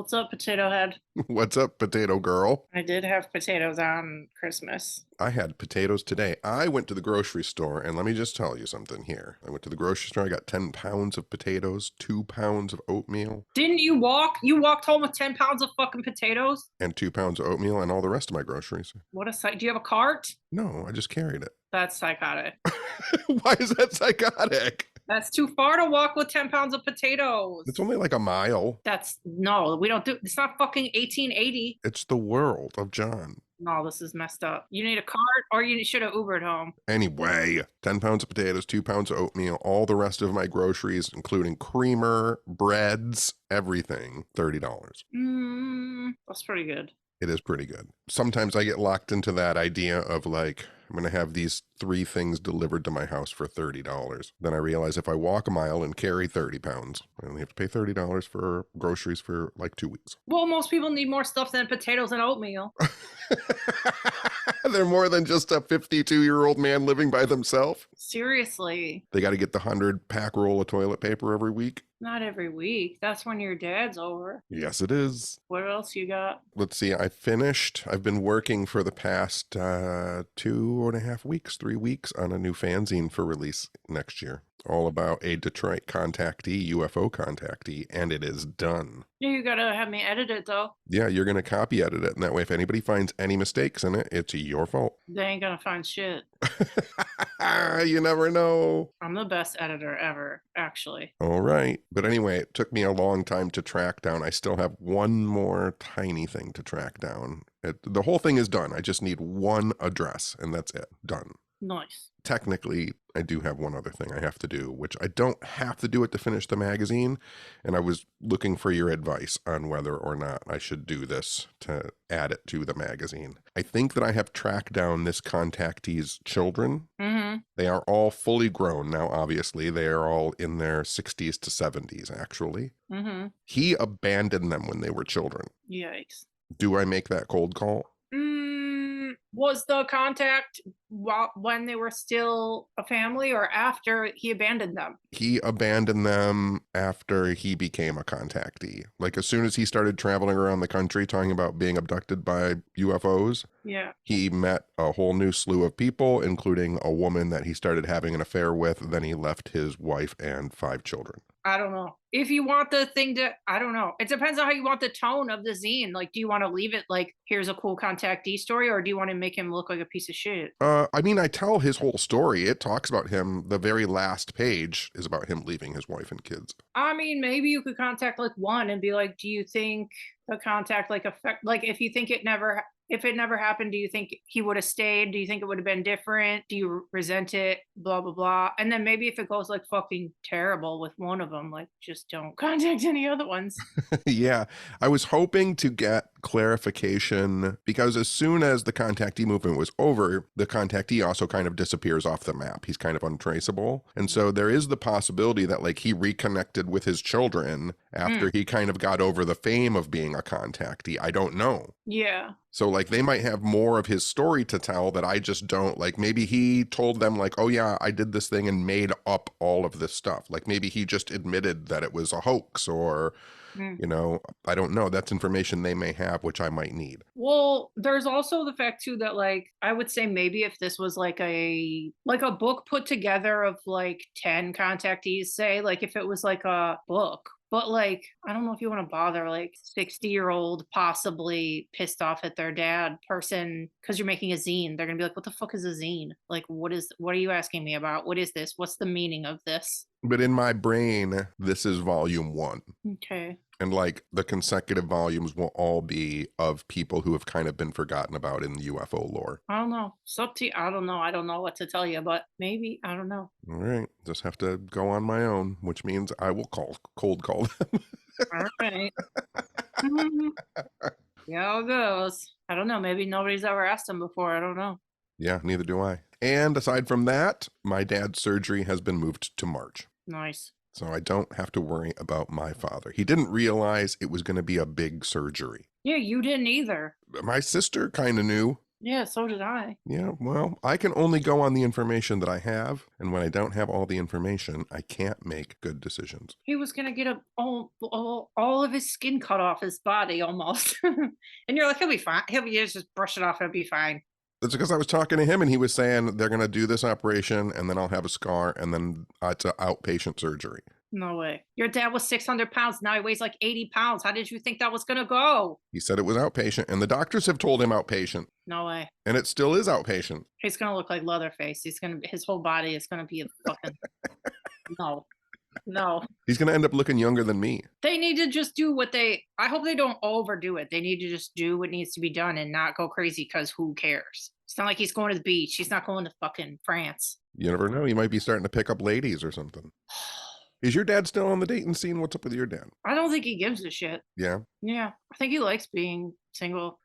What's up, Potato Head? What's up, potato girl? I did have potatoes on Christmas. I had potatoes today. I went to the grocery store, and let me just tell you something here. I went to the grocery store. I got 10 pounds of potatoes, 2 pounds of oatmeal, Didn't you walk? You walked home with 10 pounds of fucking potatoes? and 2 pounds of oatmeal, and all the rest of my groceries. What a sight. Do you have a cart? No, I just carried it. That's psychotic. Why is that psychotic? That's too far to walk with 10 pounds of potatoes. It's only like a mile. No, we don't do, it's not fucking 1880. It's the world of John. No, this is messed up. You need a cart or you should have Ubered home. Anyway, 10 pounds of potatoes, 2 pounds of oatmeal, all the rest of my groceries, including creamer, breads, everything, $30. That's pretty good. It is pretty good. Sometimes I get locked into that idea of like, I'm going to have these 3 things delivered to my house for $30. Then I realize if I walk a mile and carry 30 pounds, I only have to pay $30 for groceries for like 2 weeks. Well, most people need more stuff than potatoes and oatmeal. They're more than just a 52-year-old man living by themselves. Seriously. They got to get the 100-pack roll of toilet paper every week. Not every week. That's when your dad's over. Yes, it is. What else you got? Let's see. I've been working for the past 2.5 weeks, 3 weeks on a new fanzine for release next year. All about a Detroit contactee, UFO contactee, and it is done. Yeah, you gotta have me edit it though. Yeah, you're going to copy edit it. And that way, if anybody finds any mistakes in it, it's your fault. They ain't gonna find shit. You never know. I'm the best editor ever, actually. All right. But anyway, it took me a long time to track down. I still have one more tiny thing to track down. The whole thing is done. I just need one address, and that's it. Done. Nice. Technically, I do have one other thing I have to do, which I don't have to do it to finish the magazine. And I was looking for your advice on whether or not I should do this to add it to the magazine. I think that I have tracked down this contactee's children. Mm-hmm. They are all fully grown now, obviously. They are all in their 60s to 70s, actually. Mm-hmm. He abandoned them when they were children. Yikes. Do I make that cold call? Was the contact when they were still a family or after he abandoned them? He abandoned them after he became a contactee. Like as soon as he started traveling around the country talking about being abducted by UFOs, yeah, he met a whole new slew of people, including a woman that he started having an affair with. Then he left his wife and 5 children. I don't know. If you want the thing to, I don't know. It depends on how you want the tone of the zine. Like, do you want to leave it like, here's a cool contactee story, or do you want to make him look like a piece of shit? I mean, I tell his whole story. It talks about him. The very last page is about him leaving his wife and kids. I mean, maybe you could contact like one and be like, do you think the contact like affect, like if you think it never happened, do you think he would have stayed? Do you think it would have been different? Do you resent it? Blah, blah, blah. And then maybe if it goes like fucking terrible with one of them, like just don't contact any other ones. Yeah, I was hoping to get clarification because as soon as the contactee movement was over, the contactee also kind of disappears off the map. He's kind of untraceable. And so there is the possibility that like he reconnected with his children after he kind of got over the fame of being a contactee. I don't know. Yeah. So like they might have more of his story to tell that I just don't. Like maybe he told them like, oh yeah, I did this thing and made up all of this stuff. Like maybe he just admitted that it was a hoax or, you know, I don't know. That's information they may have, which I might need. Well, there's also the fact too that like I would say maybe if this was like a book put together of like 10 contactees, say, like if it was like a book. But like, I don't know if you want to bother like 60-year-old, possibly pissed off at their dad person because you're making a zine. They're gonna be like, what the fuck is a zine? Like, what are you asking me about? What is this? What's the meaning of this? But in my brain, this is volume 1. Okay. And like the consecutive volumes will all be of people who have kind of been forgotten about in the UFO lore. I don't know. It's up to you. I don't know. I don't know what to tell you, but maybe, I don't know. All right. Just have to go on my own, which means I will cold call them. All right. Yeah, how it goes. I don't know. Maybe nobody's ever asked him before. I don't know. Yeah, neither do I. And aside from that, my dad's surgery has been moved to March. Nice. So I don't have to worry about my father. He didn't realize it was going to be a big surgery. Yeah, you didn't either. My sister kind of knew. Yeah, so did I. Yeah, well, I can only go on the information that I have, and when I don't have all the information, I can't make good decisions. He was gonna get all of his skin cut off his body almost. And you're like, he'll be fine. He'll be just brush it off, he'll be fine. That's because I was talking to him, and he was saying they're going to do this operation, and then I'll have a scar, and then it's an outpatient surgery. No way. Your dad was 600 pounds. Now he weighs like 80 pounds. How did you think that was gonna go? He said it was outpatient, and the doctors have told him outpatient, No way. and it still is outpatient. He's gonna look like Leatherface. His whole body is gonna be a fucking no. No. He's going to end up looking younger than me. They need to just do I hope they don't overdo it. They need to just do what needs to be done and not go crazy because who cares? It's not like he's going to the beach. He's not going to fucking France. You never know. He might be starting to pick up ladies or something. Is your dad still on the dating scene? What's up with your dad? I don't think he gives a shit. Yeah. Yeah. I think he likes being single.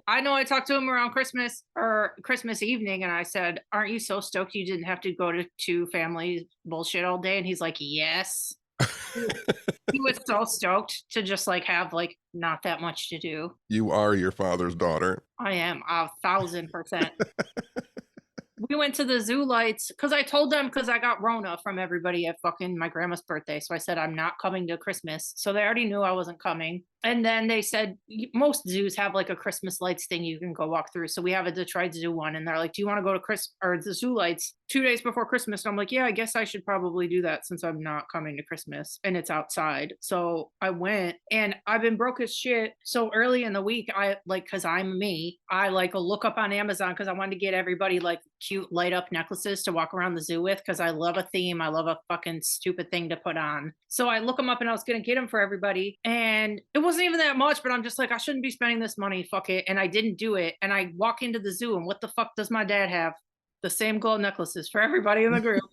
I know I talked to him around Christmas or Christmas evening and I said, "Aren't you so stoked you didn't have to go to two family bullshit all day?" And he's like, "Yes." He was so stoked to just like have like not that much to do. You are your father's daughter. I am 1,000%. We went to the zoo lights because I told them because I got Rona from everybody at fucking my grandma's birthday. So I said, I'm not coming to Christmas. So they already knew I wasn't coming. And then they said, most zoos have like a Christmas lights thing you can go walk through. So we have a Detroit Zoo one. And they're like, do you want to go to the zoo lights 2 days before Christmas? And I'm like, yeah, I guess I should probably do that since I'm not coming to Christmas and it's outside. So I went and I've been broke as shit. So early in the week, I like, cause I'm me, I like a look up on Amazon because I wanted to get everybody like cute light up necklaces to walk around the zoo with because I love a theme. I love a fucking stupid thing to put on. So I look them up and I was going to get them for everybody. And it wasn't even that much, but I'm just like, I shouldn't be spending this money. Fuck it. And I didn't do it. And I walk into the zoo and what the fuck does my dad have? The same gold necklaces for everybody in the group.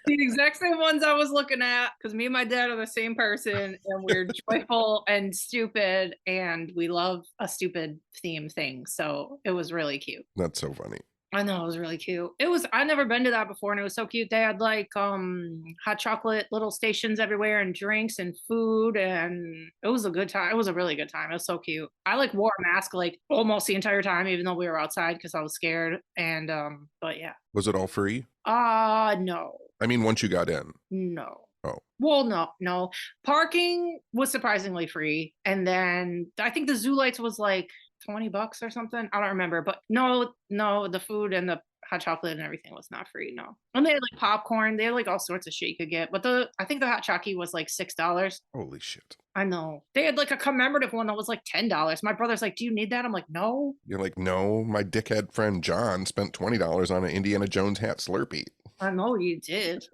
The exact same ones I was looking at because me and my dad are the same person and we're joyful and stupid and we love a stupid theme thing. So it was really cute. That's so funny. I know, it was really cute. I'd never been to that before and it was so cute. They had like hot chocolate little stations everywhere and drinks and food and it was a good time. It was a really good time. It was so cute. I like wore a mask like almost the entire time even though we were outside because I was scared and but yeah. Was it all free? No. I mean, once you got in. No. Oh. Well, no. Parking was surprisingly free and then I think the zoo lights was like $20 or something. I don't remember, but no, the food and the hot chocolate and everything was not free. No, and they had like popcorn. They had like all sorts of shit you could get. But I think the hot chocolate was like $6. Holy shit! I know. They had like a commemorative one that was like $10. My brother's like, "Do you need that?" I'm like, "No." You're like, no. My dickhead friend John spent $20 on an Indiana Jones hat Slurpee. I know you did.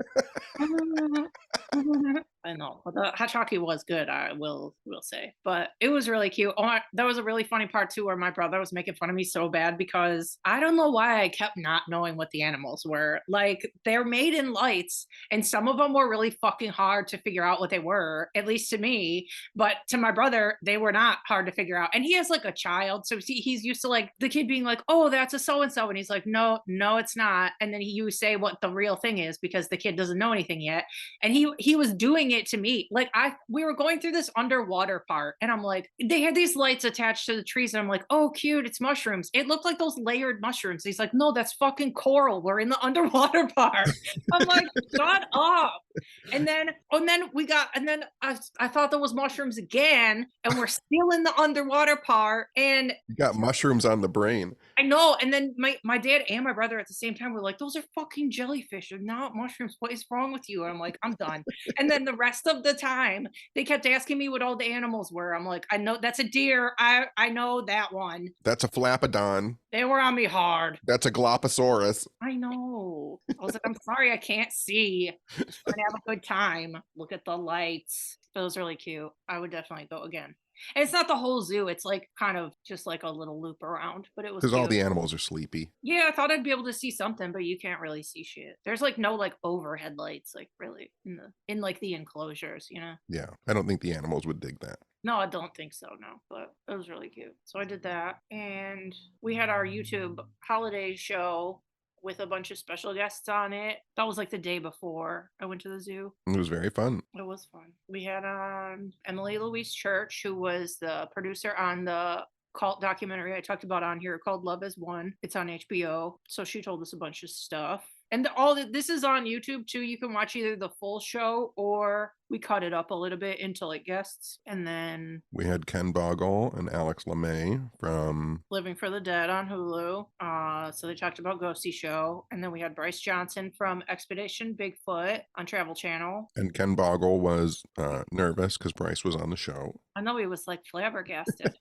I know. But the hot chocolate was good, I will say. But it was really cute. That was a really funny part too, where my brother was making fun of me so bad because I don't know why I kept not knowing what the animals were. Like they're made in lights, and some of them were really fucking hard to figure out what they were, at least to me. But to my brother, they were not hard to figure out. And he has like a child, so he's used to like the kid being like, "Oh, that's a so and so," and he's like, "No, it's not." And then you say what the real thing is because the kid doesn't know anything yet. And he was doing it to me. Like we were going through this underwater part and I'm like, they had these lights attached to the trees and I'm like, oh cute, it's mushrooms. It looked like those layered mushrooms. He's like, no, that's fucking coral. We're in the underwater part. I'm like, shut up. And then I thought there was mushrooms again and we're still in the underwater part and you got mushrooms on the brain. I know. And then my dad and my brother at the same time were like, those are fucking jellyfish. They're not mushrooms. What is wrong with you? And I'm like, I'm done. And then the rest of the time, they kept asking me what all the animals were. I'm like, I know that's a deer. I know that one. That's a flappodon. They were on me hard. That's a Glophosaurus. I know. I was like, I'm sorry, I can't see. Just trying to have a good time. Look at the lights. It was really cute. I would definitely go again. And it's not the whole zoo. It's like kind of just like a little loop around, but it was because all cute. the animals are sleepy. Yeah, I thought I'd be able to see something, but you can't really see shit. There's like no like overhead lights, like really in like the enclosures, you know? Yeah, I don't think the animals would dig that. No, I don't think so, no, but it was really cute. So I did that, and we had our YouTube holiday show with a bunch of special guests on it. That was like the day before I went to the zoo. It was very fun. It was fun. We had Emily Louise Church, who was the producer on the cult documentary I talked about on here called Love Is One. It's on HBO. So she told us a bunch of stuff. And this is on YouTube too. You can watch either the full show or we cut it up a little bit into like guests. And then We had Ken Boggle and Alex LeMay from Living for the Dead on Hulu. So they talked about Ghosty Show. And then we had Bryce Johnson from Expedition Bigfoot on Travel Channel. and Ken Boggle was nervous because Bryce was on the show. I know he was like flabbergasted.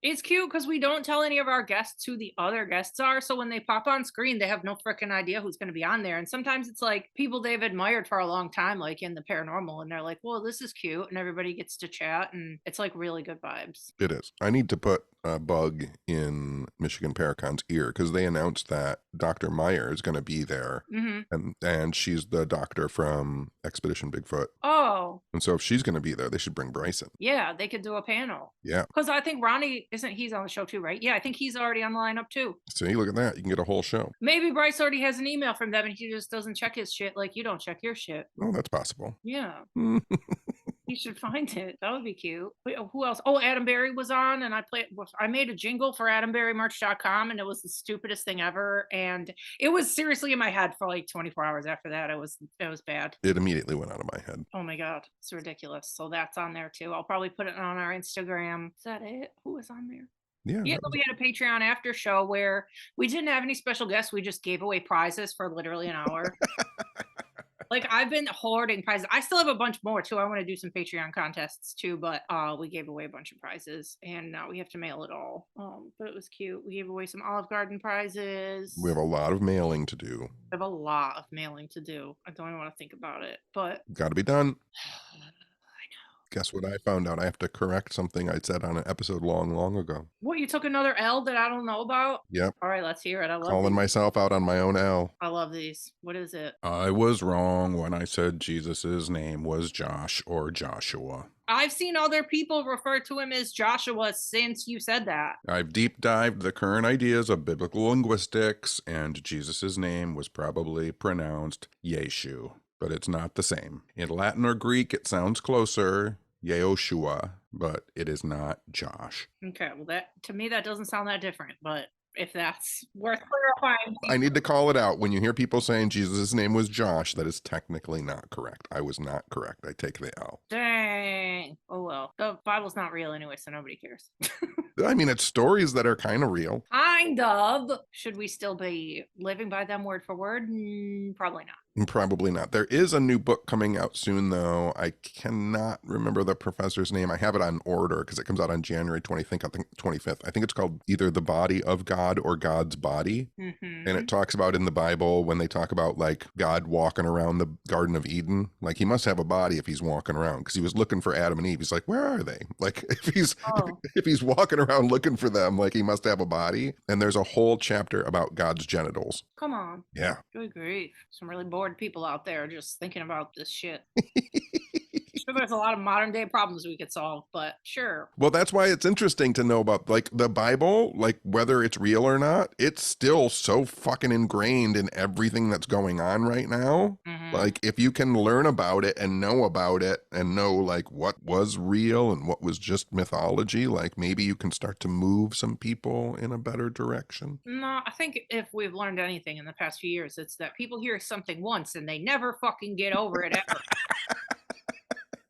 It's cute because we don't tell any of our guests who the other guests are. So when they pop on screen, they have no freaking idea who's going to be on there. And sometimes it's like people they've admired for a long time, like in the paranormal. And they're like, well, this is cute. And everybody gets to chat. And it's like really good vibes. It is. I need to put a bug in Michigan Paracon's ear because they announced that Dr. Meyer is going to be there. Mm-hmm. And she's the doctor from Expedition Bigfoot. Oh. And so if she's going to be there, they should bring Bryson. Yeah, they could do a panel. Yeah. Because I think Ronnie, he's on the show too, right? Yeah, I think he's already on the lineup too. See, look at that. You can get a whole show. Maybe Bryce already has an email from them and he just doesn't check his shit like you don't check your shit. Oh, that's possible. Yeah. You should find it. That would be cute. Wait, who else? Oh, Adam Berry was on, and I made a jingle for AdamBerryMerch.com, and it was the stupidest thing ever. And it was seriously in my head for like 24 hours after that. It was bad. It immediately went out of my head. Oh my god, it's ridiculous. So that's on there too. I'll probably put it on our Instagram. Is that it? Who was on there? Yeah. Yeah, we had a Patreon after show where we didn't have any special guests. We just gave away prizes for literally an hour. Like I've been hoarding prizes. I still have a bunch more too. I want to do some Patreon contests too, but we gave away a bunch of prizes and now we have to mail it all. But it was cute. We gave away some Olive Garden prizes. We have a lot of mailing to do. We have a lot of mailing to do. I don't even want to think about it, but got to be done. Guess what I found out? I have to correct something I said on an episode long ago. What, you took another L that I don't know about? Yep. All right, let's hear it. I love Calling myself out on my own L. I love these. What is it? I was wrong when I said Jesus's name was Josh or Joshua. I've seen other people refer to him as Joshua since you said that. I've deep dived the current ideas of biblical linguistics, and Jesus's name was probably pronounced Yeshu, but it's not the same. In Latin or Greek, it sounds closer, Yehoshua, but it is not Josh. Okay, well, that to me that doesn't sound that different, but if that's worth clarifying. I need to call it out. When you hear people saying Jesus' name was Josh, that is technically not correct. I was not correct. I take the L. Dang. Oh well. The Bible's not real anyway, so nobody cares. I mean, it's stories that are kind of real. Kind of. Should we still be living by them word for word? Probably not. Probably not. There is a new book coming out soon, though. I cannot remember the professor's name. I have it on order because it comes out on January 25th. I think it's called either The Body of God or God's Body. Mm-hmm. And it talks about in the Bible when they talk about like God walking around the Garden of Eden, like he must have a body if he's walking around because he was looking for Adam and Eve. He's like, where are they? Like if he's walking around looking for them, like he must have a body. And there's a whole chapter about God's genitals. Come on. Yeah. Good grief. Some really bored people out there just thinking about this shit. Sure, there's a lot of modern day problems we could solve, but sure. Well, that's why it's interesting to know about like the Bible, like whether it's real or not, it's still so fucking ingrained in everything that's going on right now. Mm-hmm. Like if you can learn about it and know like what was real and what was just mythology, like maybe you can start to move some people in a better direction. No, I think if we've learned anything in the past few years, it's that people hear something once and they never fucking get over it ever.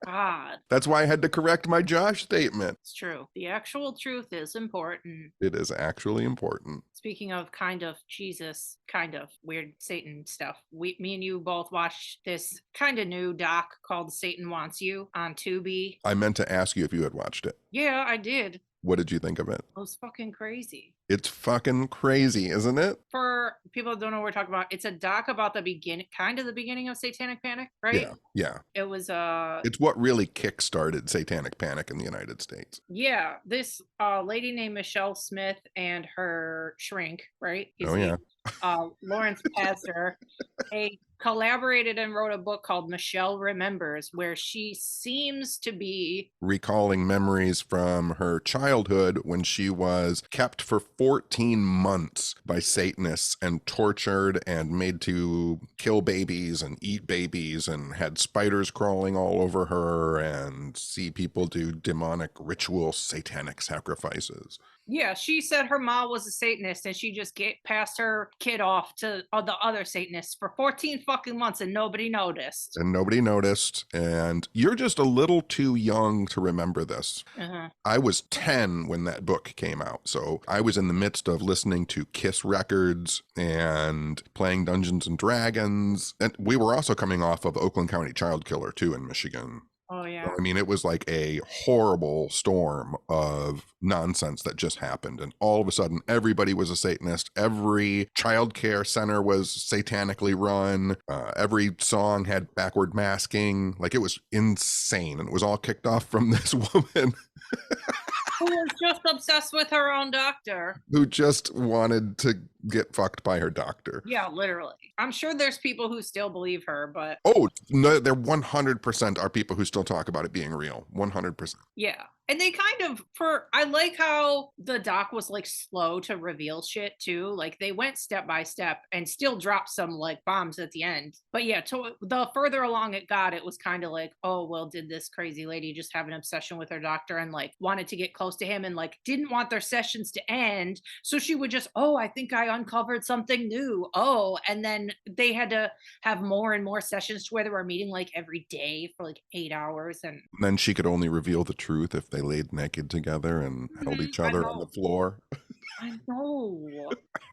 God. That's why I had to correct my Josh statement. It's true. The actual truth is important. It is actually important. Speaking of kind of Jesus, kind of weird Satan stuff, me and you both watched this kind of new doc called Satan Wants You on Tubi. I meant to ask you if you had watched it. Yeah, I did. What did you think of it? It was fucking crazy. It's fucking crazy, isn't it? For people that don't know what we're talking about, it's a doc about the beginning of Satanic Panic, right? Yeah. It was It's what really kick-started Satanic Panic in the United States. Yeah, this lady named Michelle Smith and her shrink, right? Lawrence Pastor, they collaborated and wrote a book called Michelle Remembers, where she seems to be recalling memories from her childhood when she was kept for 14 months by Satanists and tortured and made to kill babies and eat babies and had spiders crawling all over her and see people do demonic ritual satanic sacrifices. Yeah, she said her mom was a Satanist and she just passed her kid off to the other Satanists for 14 fucking months and nobody noticed. And nobody noticed. And you're just a little too young to remember this. Uh-huh. I was 10 when that book came out. So I was in the midst of listening to Kiss records and playing Dungeons and Dragons. And we were also coming off of Oakland County Child Killer too in Michigan. Oh, yeah. I mean, it was like a horrible storm of nonsense that just happened. And all of a sudden, everybody was a Satanist. Every child care center was satanically run. Every song had backward masking. Like, it was insane. And it was all kicked off from this woman Who was just obsessed with her own doctor. who just wanted to get fucked by her doctor. Yeah, literally. I'm sure there's people who still believe her, but Oh, no, there 100% are people who still talk about it being real. 100%. yeah. And they kind of, I like how the doc was like slow to reveal shit too. Like they went step by step and still dropped some like bombs at the end. But yeah, the further along it got, it was kind of like, oh, well, did this crazy lady just have an obsession with her doctor and like wanted to get close to him and like didn't want their sessions to end. So she would just, oh, I think I uncovered something new. Oh, and then they had to have more and more sessions to where they were meeting like every day for like 8 hours. And Then she could only reveal the truth if they laid naked together and held each I other on know. the floor. I know.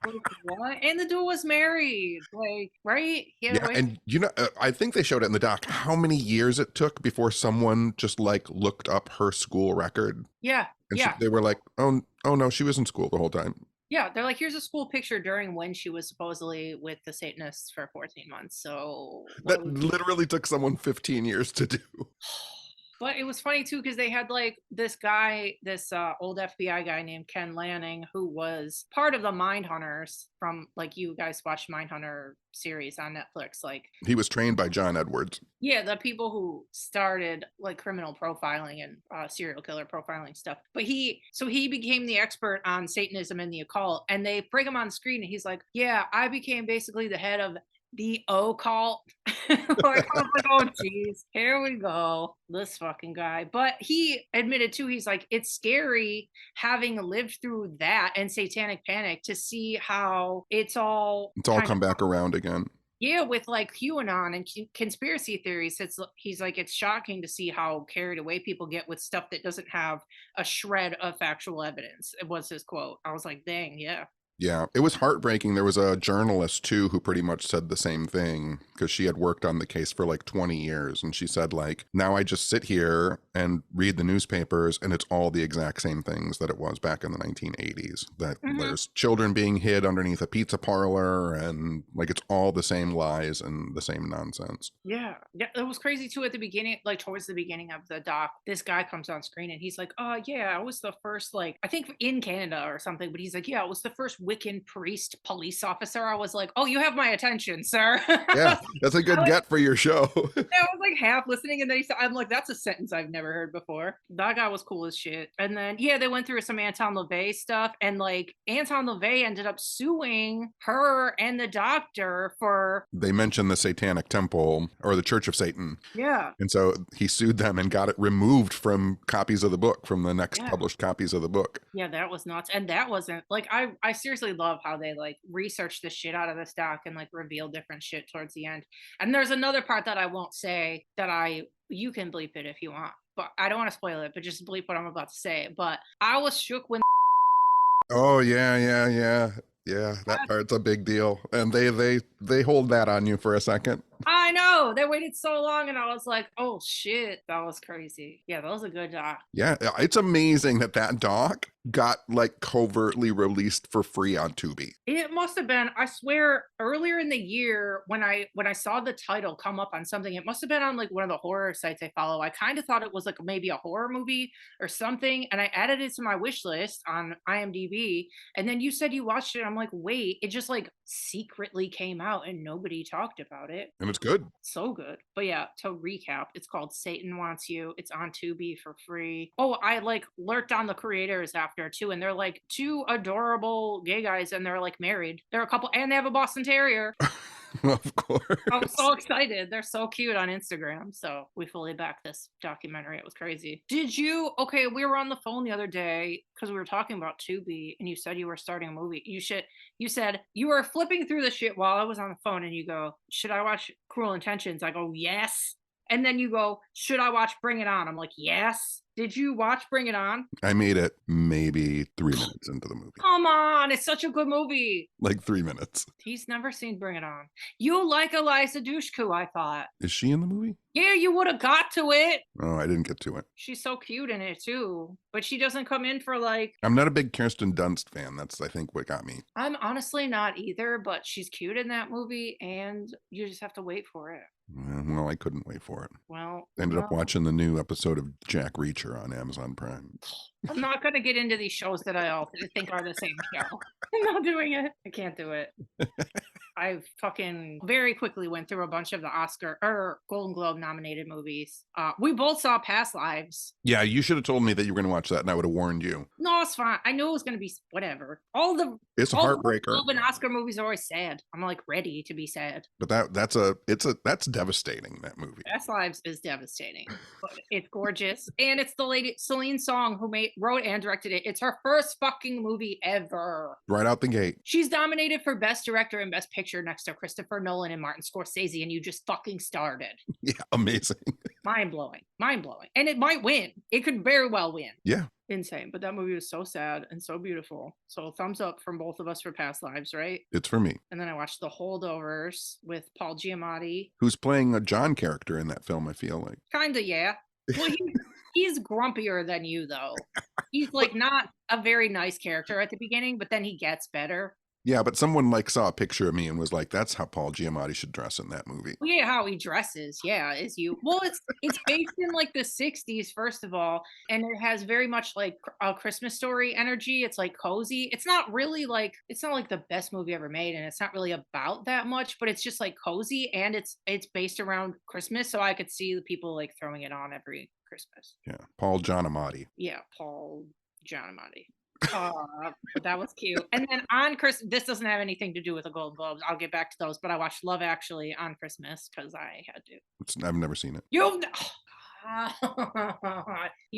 Like, what? And the dude was married. Like, right? He had a Yeah, wife. and I think they showed it in the doc how many years it took before someone just like looked up her school record. Yeah. And Yeah. they were like, oh no, she was in school the whole time. Yeah. They're like, here's a school picture during when she was supposedly with the Satanists for 14 months. So That literally took someone 15 years to do. But it was funny too because they had like this guy, this old FBI guy named Ken Lanning, who was part of the Mindhunters from like you guys watched Mindhunter series on Netflix. Like He was trained by John Edwards. yeah, the people who started like criminal profiling and serial killer profiling stuff. But he became the expert on Satanism and the occult, and they bring him on screen, and he's like, "Yeah, I became basically the head of the occult." Like, I was like, "Oh, geez, here we go, this fucking guy." But he admitted too, he's like, "It's scary having lived through that and Satanic Panic to see how it's all Come back around again." yeah, with like QAnon and conspiracy theories, he's like, it's shocking to see how carried away people get with stuff that doesn't have a shred of factual evidence. It was his quote. I was like, dang, yeah. Yeah, it was heartbreaking. There was a journalist too who pretty much said the same thing because she had worked on the case for like 20 years. And she said, like, now I just sit here and read the newspapers and it's all the exact same things that it was back in the 1980s. That there's children being hid underneath a pizza parlor and like it's all the same lies and the same nonsense. Yeah. Yeah. It was crazy too at the beginning, like towards the beginning of the doc. This guy comes on screen and he's like, oh, yeah, I was the first, like, I think in Canada or something, but he's like, yeah, I was the first Wiccan priest police officer. I was like, oh, you have my attention, sir. Yeah, that's a good get for your show. I was like half listening, and then I'm like, that's a sentence I've never heard before. That guy was cool as shit. And then yeah, they went through some Anton LaVey stuff, and like Anton LaVey ended up suing her and the doctor for. They mentioned the Satanic Temple or the Church of Satan. Yeah. And so he sued them and got it removed from copies of the book, from the next published copies of the book. Yeah, that was nuts. And that wasn't like, I seriously love how they like researched the shit out of this doc and like revealed different shit towards the end. And there's another part that I won't say that you can bleep it if you want, but I don't want to spoil it, but just bleep what I'm about to say. But I was shook when. Oh yeah, that part's a big deal. And they hold that on you for a second. I know, they waited so long, and I was like, oh shit, that was crazy. Yeah, that was a good doc. Yeah, it's amazing that doc got like covertly released for free on Tubi. It must have been, I swear, earlier in the year when I saw the title come up on something, it must have been on like one of the horror sites I follow. I kind of thought it was like maybe a horror movie or something, and I added it to my wish list on IMDb, and then you said you watched it. I'm like, wait, it just like secretly came out and nobody talked about it. And it's good. So good. But yeah, to recap, it's called Satan Wants You. It's on Tubi for free. Oh, I like lurked on the creators after too, and they're like two adorable gay guys, and they're like married. They're a couple, and they have a Boston Terrier. Of course. I'm so excited. They're so cute on Instagram. So we fully backed this documentary. It was crazy. Okay, we were on the phone the other day because we were talking about Tubi and you said you were starting a movie. You said you were flipping through the shit while I was on the phone and you go, should I watch Cruel Intentions? I go, yes. And then you go, should I watch Bring It On? I'm like, yes. Did you watch Bring It On? I made it maybe 3 minutes into the movie. Come on, it's such a good movie. Like 3 minutes. He's never seen Bring It On. You like Eliza Dushku, I thought. Is she in the movie? Yeah, you would have got to it. Oh, I didn't get to it. She's so cute in it too, but she doesn't come in for like. I'm not a big Kirsten Dunst fan. That's, I think, what got me. I'm honestly not either, but she's cute in that movie, and you just have to wait for it. Well, I couldn't wait for it. Well, Ended up watching the new episode of Jack Reacher on Amazon Prime. I'm not going to get into these shows that I all think are the same show. I'm not doing it. I can't do it. I fucking very quickly went through a bunch of the Oscar or Golden Globe nominated movies. We both saw Past Lives. Yeah, you should have told me that you were going to watch that, and I would have warned you. No, it's fine. I knew it was going to be whatever. It's a heartbreaker. All the Oscar movies are always sad. I'm like ready to be sad. But that's devastating, that movie. Past Lives is devastating. But it's gorgeous, and it's the lady Celine Song who wrote and directed it. It's her first fucking movie ever. Right out the gate. She's nominated for Best Director and Best Picture next to Christopher Nolan and Martin Scorsese, and you just fucking started. Yeah, amazing. Mind blowing. And it might win. It could very well win. Yeah. Insane. But that movie was so sad and so beautiful. So thumbs up from both of us for Past Lives, right? It's for me. And then I watched The Holdovers with Paul Giamatti. Who's playing a John character in that film, I feel like. Kinda, yeah. Well, he's grumpier than you, though. He's like not a very nice character at the beginning, but then he gets better. Yeah, but someone like saw a picture of me and was like, that's how Paul Giamatti should dress in that movie. Well, yeah, how he dresses, yeah, is you. Well, it's based in like the 60s, first of all, and it has very much like a Christmas Story energy. It's like cozy. It's not like the best movie ever made, and it's not really about that much, but it's just like cozy, and it's based around Christmas, so I could see the people like throwing it on every Christmas. Yeah, Paul Giamatti. Yeah, Paul Giamatti. But that was cute. And then on Christmas, this doesn't have anything to do with the Golden Globes. I'll get back to those, but I watched Love Actually on Christmas because I had to. I've never seen it. You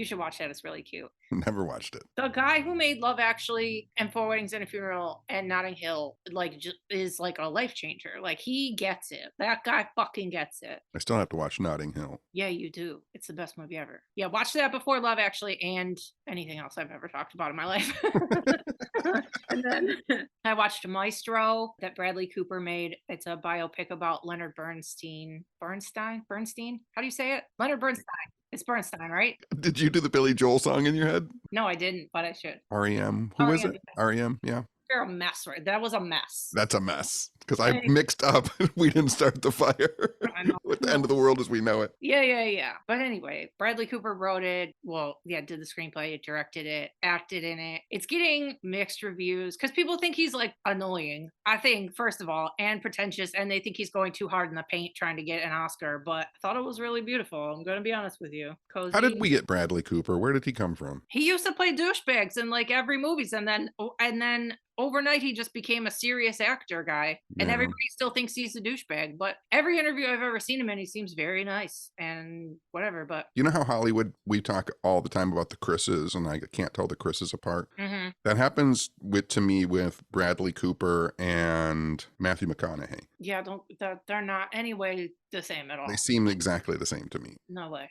should watch that. It's really cute. Never watched it. The guy who made Love Actually and Four Weddings and a Funeral and Notting Hill, like, is like a life changer. Like, he gets it. That guy fucking gets it. I still have to watch Notting Hill. Yeah, you do. It's the best movie ever. Yeah, watch that before Love Actually and anything else I've ever talked about in my life. And then I watched Maestro that Bradley Cooper made. It's a biopic about Leonard Bernstein. Bernstein? How do you say it? Leonard Bernstein. It's Bernstein, right? Did you do the Billy Joel song in your head? No, I didn't, but I should. REM. Who is it? REM, yeah. You're a mess, right? That was a mess. That's a mess. Because I mixed up. We didn't start the fire with the end of the world as we know it. Yeah. But anyway, Bradley Cooper wrote it. Well, yeah, did the screenplay, directed it, acted in it. It's getting mixed reviews because people think he's like annoying, I think, first of all, and pretentious. And they think he's going too hard in the paint trying to get an Oscar. But I thought it was really beautiful. I'm going to be honest with you. Cozy. How did we get Bradley Cooper? Where did he come from? He used to play douchebags in like every movies. And then overnight he just became a serious actor guy, and everybody still thinks he's a douchebag, but every interview I've ever seen him in, he seems very nice and whatever. But you know how Hollywood, we talk all the time about the Chris's, and I can't tell the Chris's apart. Mm-hmm. That happens to me with Bradley Cooper and Matthew McConaughey. Yeah, they're not anyway the same at all. They seem exactly the same to me. No way.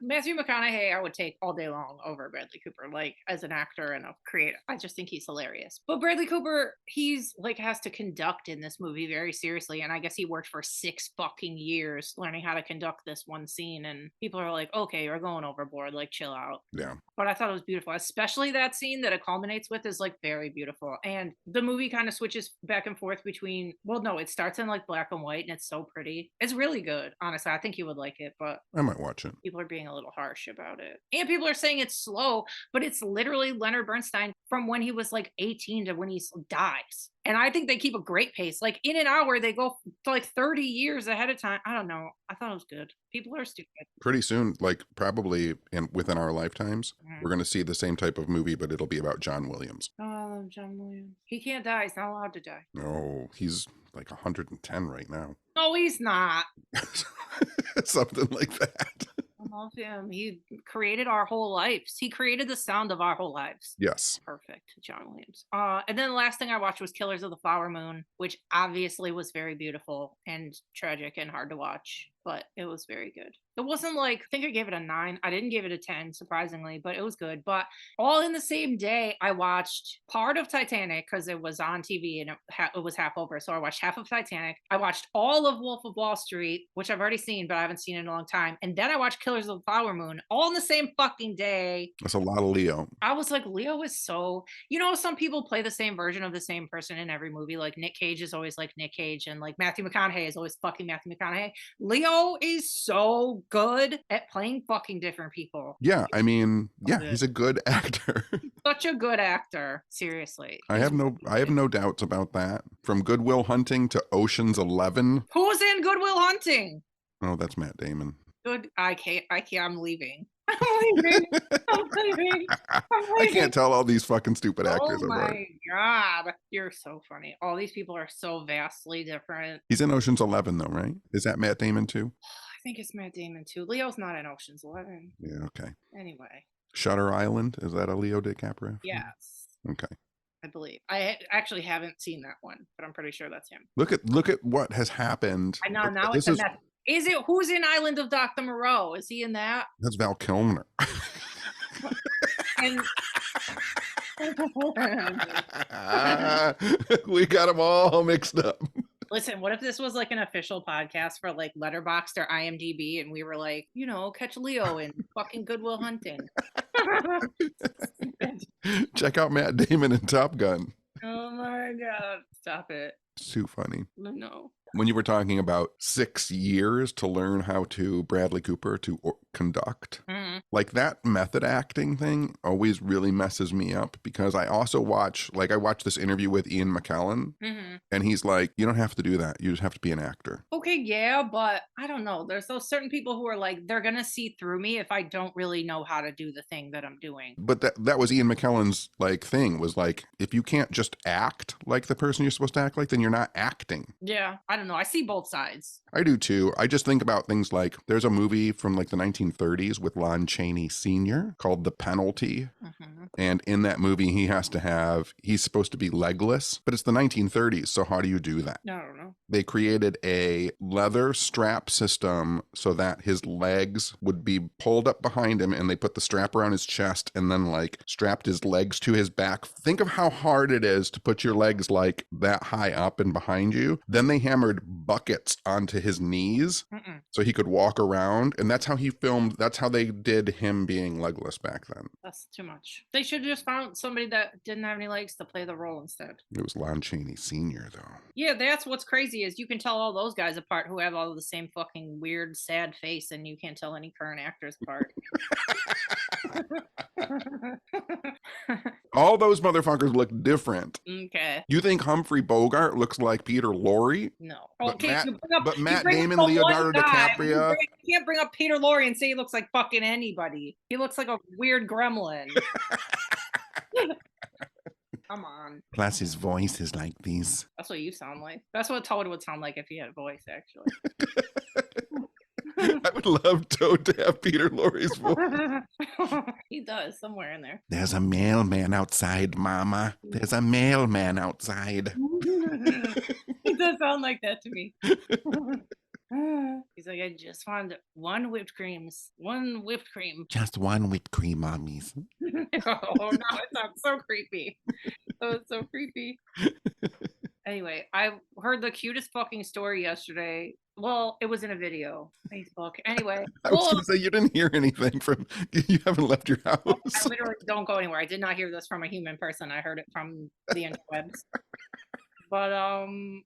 Matthew McConaughey I would take all day long over Bradley Cooper, like as an actor and a creator. I just think he's hilarious. But Bradley Cooper, he's like has to conduct in this movie very seriously, and I guess he worked for 6 fucking years learning how to conduct this one scene, and people are like, okay, you're going overboard, like chill out. Yeah. But I thought it was beautiful, especially that scene that it culminates with is like very beautiful. And the movie kind of switches back and forth between, well, no, it starts in like black and white, and it's so pretty. It's really good, honestly. I think you would like it, but I might watch it. People are being a little harsh about it. And people are saying it's slow, but it's literally Leonard Bernstein from when he was like 18 to when he dies. And I think they keep a great pace. Like in an hour, they go to like 30 years ahead of time. I don't know. I thought it was good. People are stupid. Pretty soon, like probably within our lifetimes, Mhm. we're going to see the same type of movie, but it'll be about John Williams. Oh, I love John Williams. He can't die. He's not allowed to die. No, he's like 110 right now. No, he's not. Something like that. I love him. He created our whole lives. He created the sound of our whole lives. Yes. Perfect, John Williams. And then the last thing I watched was Killers of the Flower Moon, which obviously was very beautiful and tragic and hard to watch, but it was very good. It wasn't like, I think I gave it a 9. I didn't give it a 10, surprisingly, but it was good. But all in the same day, I watched part of Titanic because it was on TV and it was half over. So I watched half of Titanic. I watched all of Wolf of Wall Street, which I've already seen, but I haven't seen in a long time. And then I watched Killers of the Flower Moon all in the same fucking day. That's a lot of Leo. I was like, Leo is so, some people play the same version of the same person in every movie. Like Nick Cage is always like Nick Cage, and like Matthew McConaughey is always fucking Matthew McConaughey. Leo is so good at playing fucking different people. Yeah, I mean, yeah, good. he's a good actor. Such a good actor. Seriously. I have no doubts about that. From Good Will Hunting to Ocean's 11. Who's in Good Will Hunting? Oh, that's Matt Damon. Good. I can't. I'm leaving. I'm leaving. I can't tell all these fucking stupid actors. Oh my God. You're so funny. All these people are so vastly different. He's in Ocean's 11 though, right? Is that Matt Damon too? I think it's Matt Damon too. Leo's not in Ocean's 11. Yeah, okay. Anyway. Shutter Island, is that a Leo DiCaprio? Yes. Okay. I believe. I actually haven't seen that one, but I'm pretty sure that's him. Look at what has happened. I know now it's a mess. Is it who's in Island of Dr. Moreau? Is he in that? That's Val Kilmer. And we got them all mixed up. listen, what if this was like an official podcast for like Letterboxd or IMDb, and we were like, catch Leo in fucking Good Will Hunting. Check out Matt Damon in Top Gun. Oh my God! Stop it. It's too funny. No. When you were talking about 6 years to learn how to Bradley Cooper to conduct, like that method acting thing always really messes me up, because I also watch this interview with Ian McKellen, and he's like, you don't have to do that. You just have to be an actor. Okay, yeah, but I don't know. There's those certain people who are like, they're going to see through me if I don't really know how to do the thing that I'm doing. But that was Ian McKellen's thing, was like, if you can't just act like the person you're supposed to act like, then you're not acting. Yeah, I don't know. I see both sides. I do too. I just think about things like, there's a movie from like the 1930s with Lon Chaney Sr. called The Penalty. And in that movie, he's supposed to be legless, but it's the 1930s. So how do you do that? I don't know. They created a leather strap system so that his legs would be pulled up behind him, and they put the strap around his chest and then strapped his legs to his back. Think of how hard it is to put your legs like that high up and behind you. Then they hammered buckets onto his knees so he could walk around. And that's how he filmed. That's how they did him being legless back then. That's too much. They should have just found somebody that didn't have any legs to play the role instead. It was Lon Chaney Sr. though. Yeah, that's what's crazy is you can tell all those guys apart who have all the same fucking weird, sad face, and you can't tell any current actors apart. All those motherfuckers look different. Okay. You think Humphrey Bogart looks like Peter Lorre? No. But Okay, Matt Damon, Leonardo DiCaprio. You can't bring up Peter Lorre and say he looks like fucking anybody. He looks like a weird gremlin. Come on. Plus his voice is like this. That's what you sound like. That's what Toad would sound like if he had a voice, actually. I would love Toad to have Peter Lorre's voice. He does, somewhere in there. There's a mailman outside, Mama. There's a mailman outside. He does sound like that to me. He's like, I just wanted one whipped cream. Just one whipped cream, mommies. Oh, no, it sounds so creepy. Oh, it's so creepy. Anyway, I heard the cutest fucking story yesterday. Well, it was in a video. Facebook. Anyway. I was going to say, you didn't hear anything you haven't left your house. I literally don't go anywhere. I did not hear this from a human person. I heard it from the interwebs. But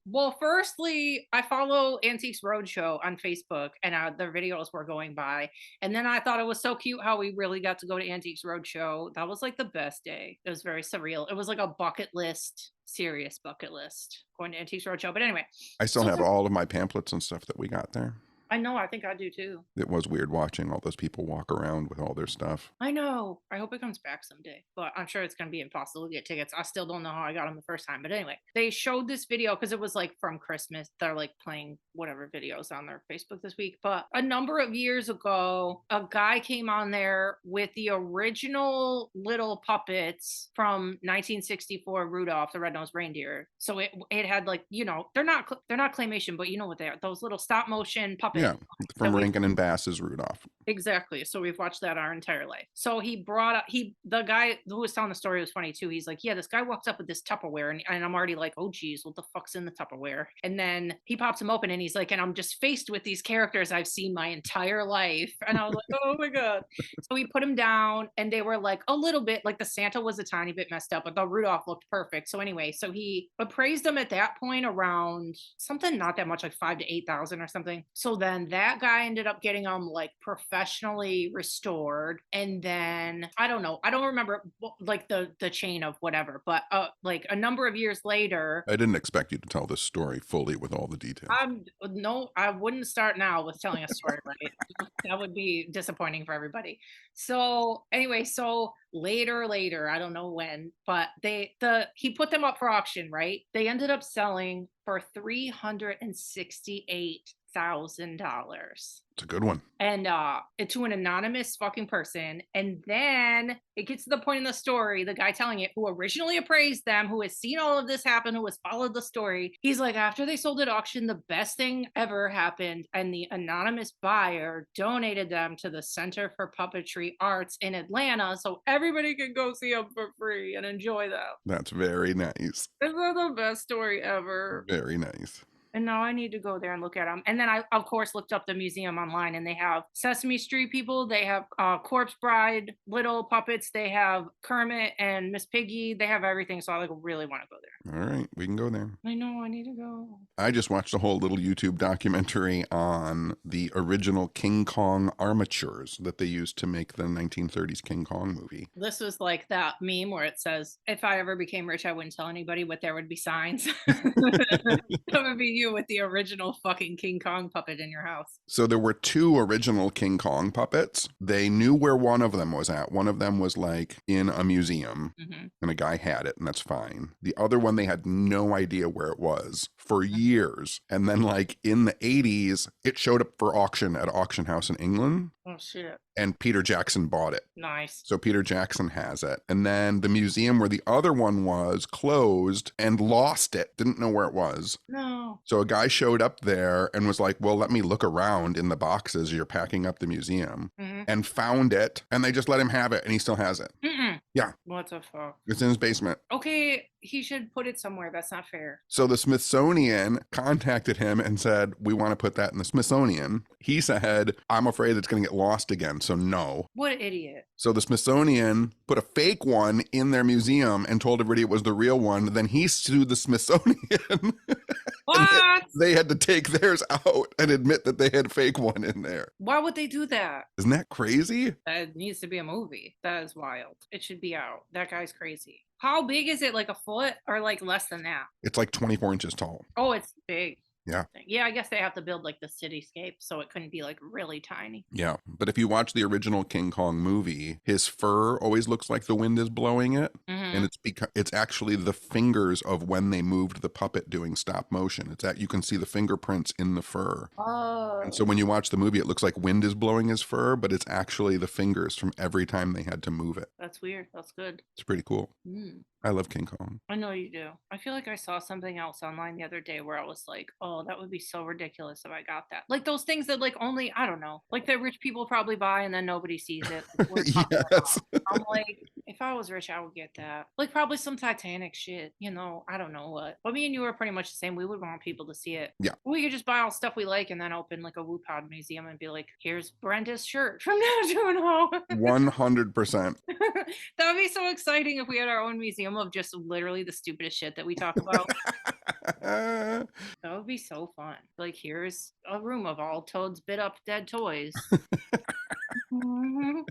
well, firstly, I follow Antiques Roadshow on Facebook, and their videos were going by, and then I thought it was so cute how we really got to go to Antiques Roadshow. That was like the best day. It was very surreal. It was like a bucket list, serious bucket list, going to Antiques Roadshow. But anyway, I still so have all of my pamphlets and stuff that we got there. I know. I think I do too. It was weird watching all those people walk around with all their stuff. I know. I hope it comes back someday, but I'm sure it's going to be impossible to get tickets. I still don't know how I got them the first time. But anyway, they showed this video because it was like from Christmas. They're like playing whatever videos on their Facebook this week. But a number of years ago, a guy came on there with the original little puppets from 1964 Rudolph, the Red-Nosed Reindeer. So it had like, you know, they're not claymation, but you know what they are. Those little stop motion puppets. Yeah, from Rankin and Bass's Rudolph. Exactly. So we've watched that our entire life. So he brought up the guy who was telling the story was funny too. He's like, yeah, this guy walks up with this Tupperware, and I'm already like, oh geez, what the fuck's in the Tupperware? And then he pops him open and he's like, and I'm just faced with these characters I've seen my entire life. And I was like, oh my God. So we put him down and they were like a little bit like the Santa was a tiny bit messed up, but the Rudolph looked perfect. So anyway, so he appraised them at that point around something not that much, like 5,000 to 8,000 or something. So then that guy ended up getting them like professionally restored, and then I don't know, I don't remember like the chain of whatever, but like a number of years later. I didn't expect you to tell this story fully with all the details. No, I wouldn't start now with telling a story, right? That would be disappointing for everybody. So anyway, so later, I don't know when, but he put them up for auction, right? They ended up selling for $368,000. It's a good one. And to an anonymous fucking person. And then it gets to the point in the story, the guy telling it, who originally appraised them, who has seen all of this happen, who has followed the story, he's like, after they sold at auction, the best thing ever happened, and the anonymous buyer donated them to the Center for Puppetry Arts in Atlanta so everybody can go see them for free and enjoy them. That's very nice. Isn't that the best story ever? Very nice. And now I need to go there and look at them. And then I, of course, looked up the museum online, and they have Sesame Street people. They have Corpse Bride, little puppets. They have Kermit and Miss Piggy. They have everything. So I like really want to go there. All right, we can go there. I know, I need to go. I just watched a whole little YouTube documentary on the original King Kong armatures that they used to make the 1930s King Kong movie. This was like that meme where it says, if I ever became rich, I wouldn't tell anybody, but there would be signs. That would be you with the original fucking King Kong puppet in your house. So there were two original King Kong puppets. They knew where one of them was at. One of them was like in a museum, and a guy had it, and that's fine. The other one, they had no idea where it was for years. And then like in the 80s, it showed up for auction at an auction house in England. Oh shit. And Peter Jackson bought it. Nice. So Peter Jackson has it. And then the museum where the other one was closed and lost it. Didn't know where it was. No. So a guy showed up there and was like, well, let me look around in the boxes. You're packing up the museum. And found it. And they just let him have it. And he still has it. Yeah. What the fuck? It's in his basement. Okay, he should put it somewhere. That's not fair. So the Smithsonian contacted him and said, we want to put that in the Smithsonian. He said, I'm afraid it's going to get lost again. So no. What an idiot. So the Smithsonian put a fake one in their museum and told everybody it was the real one. Then he sued the Smithsonian. What? They had to take theirs out and admit that they had a fake one in there. Why would they do that? Isn't that crazy? That needs to be a movie. That is wild. It should be out. That guy's crazy. How big is it? Like a foot or like less than that? It's like 24 inches tall. Oh, it's big. Yeah. Yeah, I guess they have to build like the cityscape, so it couldn't be like really tiny. Yeah. But if you watch the original King Kong movie, his fur always looks like the wind is blowing it. And it's actually the fingers of when they moved the puppet doing stop motion. It's that you can see the fingerprints in the fur. Oh. And so when you watch the movie, it looks like wind is blowing his fur, but it's actually the fingers from every time they had to move it. That's weird. That's good. It's pretty cool. I love King Kong. I know you do. I feel like I saw something else online the other day where I was like, oh, that would be so ridiculous if I got that. Like those things that like only, I don't know, like that rich people probably buy and then nobody sees it. Yes. I'm like, if I was rich, I would get that. Like probably some Titanic shit, you know, I don't know what. But me and you are pretty much the same. We would want people to see it. Yeah. We could just buy all stuff we like and then open like a Woo Pod museum and be like, here's Brenda's shirt from now to home. 100%. That would be so exciting if we had our own museum of just literally the stupidest shit that we talk about. That would be so fun. Like, here's a room of all Toad's bit up dead toys. Mhm.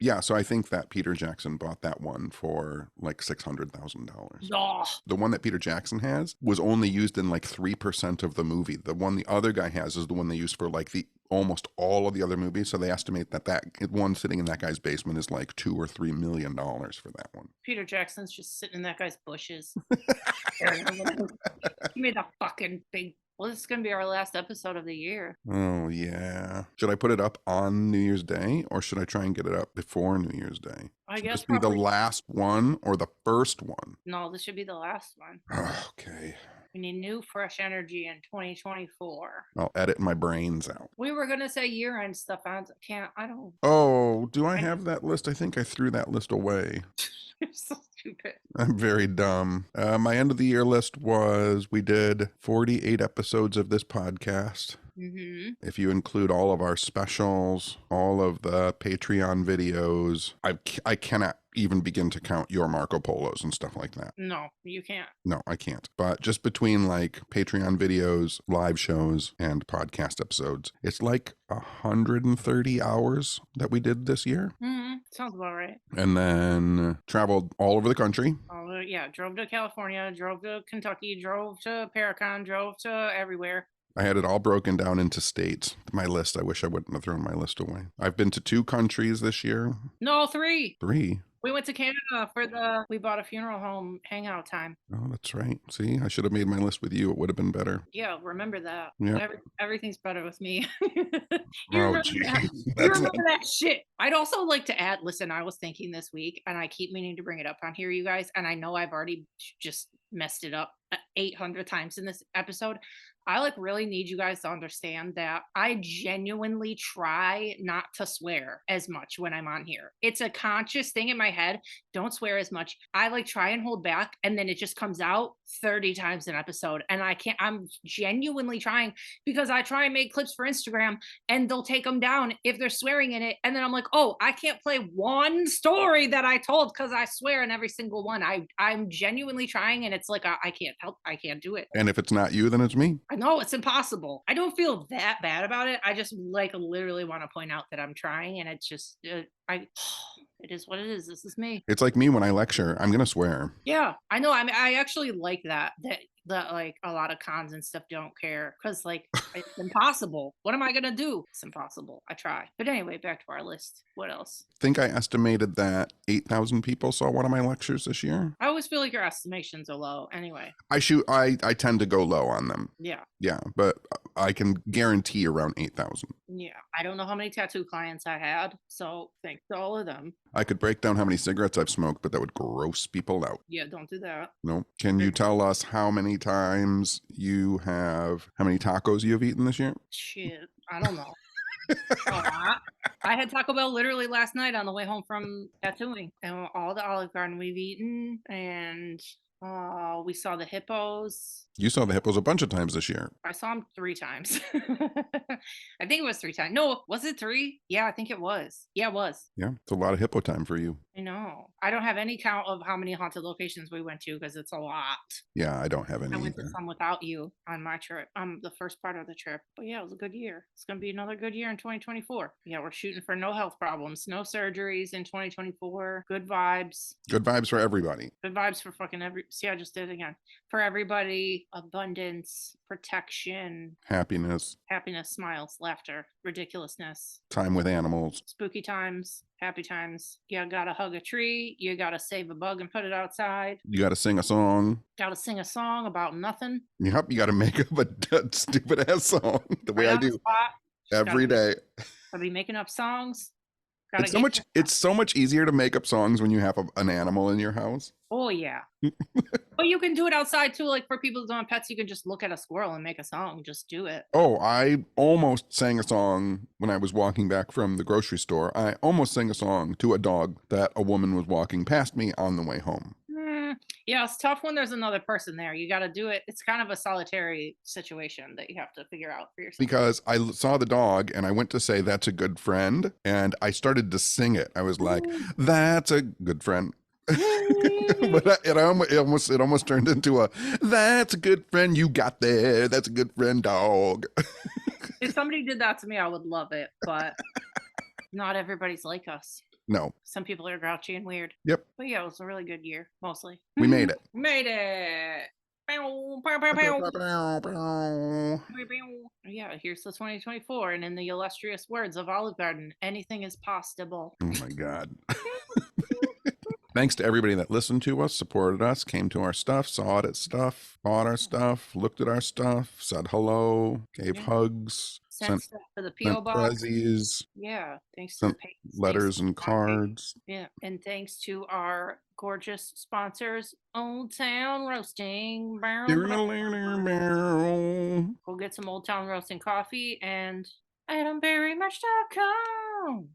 Yeah, so I think that Peter Jackson bought that one for like $600,000. Oh, The one that Peter Jackson has was only used in like 3% of the movie. The one the other guy has is the one they used for like the almost all of the other movies. So they estimate that one sitting in that guy's basement is like $2 or $3 million for that one. Peter Jackson's just sitting in that guy's bushes. He made a fucking big. Well, this is gonna be our last episode of the year. Oh yeah. Should I put it up on New Year's Day or should I try and get it up before New Year's Day? I Should guess this be the probably- last one or the first one? No, this should be the last one. Okay. We need new, fresh energy in 2024. I'll edit my brains out. We were gonna say year-end stuff. I don't. Oh, do I have that list? I think I threw that list away. You're so stupid. I'm very dumb. My end of the year list was we did 48 episodes of this podcast. Mm-hmm. If you include all of our specials, all of the Patreon videos, I cannot even begin to count your Marco Polos and stuff like that. No, you can't. No, I can't. But just between like Patreon videos, live shows, and podcast episodes, it's like 130 hours that we did this year. Mm-hmm. Sounds about right. And then traveled all over the country. Yeah, drove to California, drove to Kentucky, drove to Paracon, drove to everywhere. I had it all broken down into states. My list, I wish I wouldn't have thrown my list away. I've been to 2 countries this year. No, 3. 3. We went to Canada we bought a funeral home hangout time. Oh, that's right. See, I should have made my list with you. It would have been better. Yeah, remember that. Yeah. Everything's better with me. Oh, gee. You remember that shit. I'd also like to add, listen, I was thinking this week, and I keep meaning to bring it up on here, you guys, and I know I've already just messed it up 800 times in this episode. I like really need you guys to understand that I genuinely try not to swear as much when I'm on here. It's a conscious thing in my head. Don't swear as much. I like try and hold back, and then it just comes out 30 times an episode. And I can't, I'm genuinely trying because I try and make clips for Instagram and they'll take them down if they're swearing in it. And then I'm like, oh, I can't play one story that I told because I swear in every single one. I'm genuinely trying, and it's like, I can't help. I can't do it. And if it's not you, then it's me. I know it's impossible. I don't feel that bad about it. I just like literally want to point out that I'm trying, and it's just it is what it is. This is me. It's like me when I lecture. I'm going to swear. Yeah, I know. I mean, I actually like that like a lot of cons and stuff don't care because like it's impossible. What am I gonna do? It's impossible. I try. But anyway, back to our list. What else? I think I estimated that 8,000 people saw one of my lectures this year. I always feel like your estimations are low. Anyway. I tend to go low on them. Yeah. Yeah, but I can guarantee around 8,000. Yeah. I don't know how many tattoo clients I had, so thanks to all of them. I could break down how many cigarettes I've smoked, but that would gross people out. Yeah, don't do that. No. Can you tell us how many tacos you've eaten this year? Shit, I don't know. A lot. I had Taco Bell literally last night on the way home from tattooing, and all the Olive Garden we've eaten, and we saw the hippos. You saw the hippos a bunch of times this year. I saw them 3 times. I think it was 3 times. No, was it 3? Yeah, I think it was. Yeah, it was. Yeah, it's a lot of hippo time for you. I know. I don't have any count of how many haunted locations we went to because it's a lot. Yeah, I don't have any I went to either. some without you on my trip, the first part of the trip. But yeah, it was a good year. It's going to be another good year in 2024. Yeah, we're shooting for no health problems, no surgeries in 2024. Good vibes. Good vibes for everybody. Good vibes for fucking see, I just did it again. For everybody, abundance, protection, Happiness, smiles, laughter, ridiculousness, time with animals. spooky times, happy times. You gotta hug a tree. You gotta save a bug and put it outside. You got to sing a song. Gotta sing a song about nothing. Yep, you got to make up a stupid ass song the way Right I on the do spot. every day. Gotta be making up songs. It's so much easier to make up songs when you have an animal in your house. Oh yeah. But you can do it outside too. Like for people who don't have pets, you can just look at a squirrel and make a song. Just do it. Oh, I almost sang a song when I was walking back from the grocery store. I almost sang a song to a dog that a woman was walking past me on the way home. Yeah, it's tough when there's another person there. You got to do it. It's kind of a solitary situation that you have to figure out for yourself. Because I saw the dog and I went to say, "That's a good friend." And I started to sing it. I was like, "That's a good friend. But it almost turned into a, that's a good friend you got there. That's a good friend, dog. If somebody did that to me, I would love it, but not everybody's like us. No. Some people are grouchy and weird. Yep. But yeah, it was a really good year, mostly. We made it. Made it. Pew, pew, pew, pew. Yeah, here's the 2024, and in the illustrious words of Olive Garden, anything is possible. Oh my God. Thanks to everybody that listened to us, supported us, came to our stuff, saw it at stuff, bought our stuff, looked at our stuff, said hello, gave hugs, Sent stuff to the P.O. box. prezzies, Yeah, thanks to sent the patrons, letters thanks and cards. Yeah, and thanks to our gorgeous sponsors, Old Town Roasting. Go get some Old Town Roasting coffee and AdamBerryMerch.com.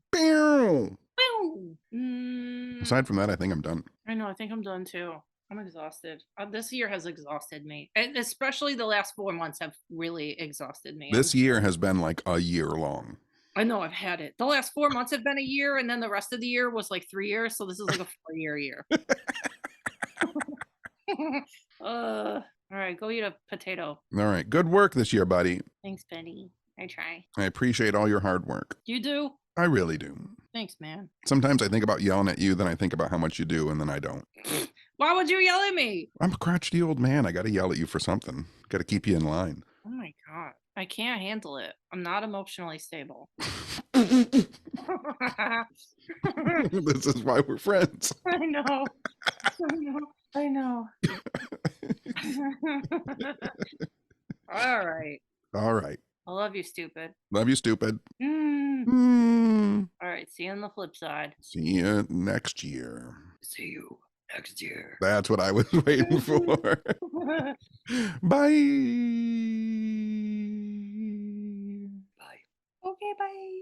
Aside from that, I think I'm done. I know, I think I'm done too. I'm exhausted. This year has exhausted me. And especially the last 4 months have really exhausted me. This year has been like a year long. I know, I've had it. The last 4 months have been a year, and then the rest of the year was like 3 years. So this is like a 4-year year. All right, go eat a potato. All right. Good work this year, buddy. Thanks, Benny. I try. I appreciate all your hard work. You do? I really do. Thanks, man. Sometimes I think about yelling at you, then I think about how much you do, and then I don't. Why would you yell at me? I'm a crotchety old man. I got to yell at you for something. Got to keep you in line. Oh my God. I can't handle it. I'm not emotionally stable. This is why we're friends. I know. I know. All right. All right. I love you, stupid. Love you, stupid. All right. See you on the flip side. See you next year. See you next year. That's what I was waiting for. Bye. Bye. Okay, bye.